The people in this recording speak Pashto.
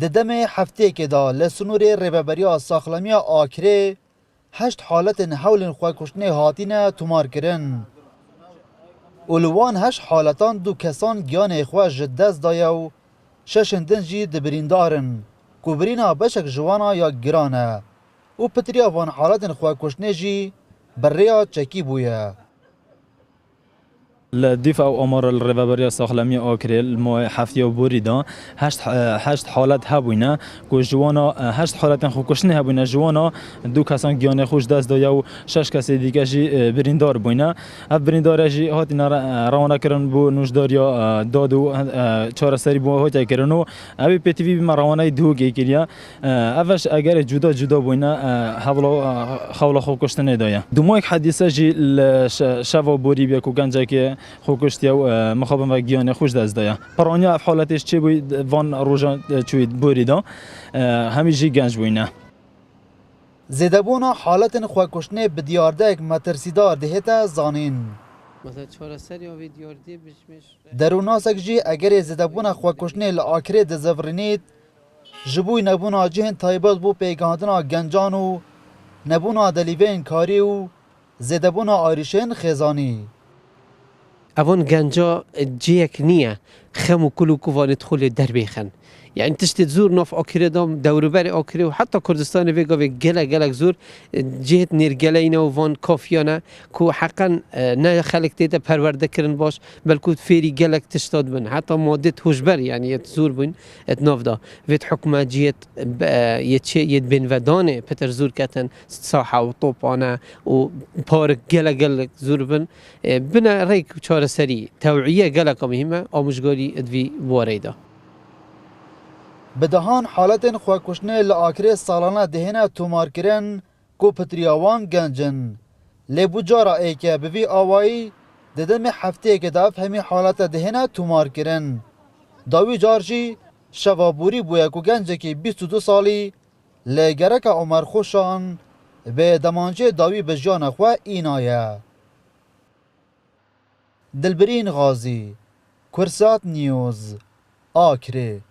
ددم هفته که دا لسنور رببریا ساخلمیا آکره 8 حالت حول خواکشنه هاتین تومار کرن. اولوان 8 حالتان دو کسان گیان خواه جدست دایو 6 جی دبریندارن کو برینا بشک جوانا یا گرانه و پتریا وان حالت خواکشنه جی بریا چکی بویه. الدفاع وأمر الربابرية الساخلمية أوكريل المو حفتيا وبوريدا هشت حالات هبوينا كو جوانا 8 حالات خوكشنه هبوينا جوانا دو كسان گیان خوش دست دایا و 6 کسی دیگه جی بریندار بوینا اف بریندار جی هاتینا روانه کرن بو نوشداریا دادو چهار سری بو هات کرنو ابي پی تی وی ما روانه دوگی کلیا افش اگر جدا بوینا حوالا خوکشتنه دایا دوما یک حدیثه جی شوا بوری بیا کو گنجه که خوکشتی و مخابم و گیان خوش دست دایا پرانیا اف حالتش چه بود وان روزان چوید بوریدا همیشه گنج بوینه زیدبونا حالت خواکشنه بدیارده یک مترسیدار دهتا زانین. مثلا 4 سری آوی دیاردی بشمش دروناسک جی اگر زیدبونا خواکشنه لآکره دزورینید جبوی نبونا جهن تایبات بو پیگاندنا گنجان و نبونا دلیوین کاری و زیدبونا آریشین خیزانی. اوان گنجا جیک نیه خم و کلو کووانت خول در بیخن يعني تشتي تزور نوف أوكري دوم دوربري أوكري وحتى كردستان فيجا في جلا زور جهة نيرجلينا وفان كافيانا كو حقا نا خلق تيتا پرورده کرن باش بل كود فيري جلك تشتاد بن حتى مادت هجبر يعني يتزور بن اتناف دا فيت حكمة جهة يت بين ودانه پتر زور كتن ساحة وطوبانا و بارك جلا زور بن بنا ريك چار سري توعية جلا مهمة آموزگاری ادوی واريدا بدهان حالت خواکشنه لآکره سالانه دهنه تومار کرن کو پتریاوان گنجن. لیبو جارا ایکه بوی آوائی ددم هفته که داف همی حالت دهنه تومار کرن. داوی جارجی شوابوری بویا کو گنجه که 22 سالی لگرک عمر خوشان به دمانچه داوی بجان خواه اینایه. دلبرین غازی کرسات نیوز آکره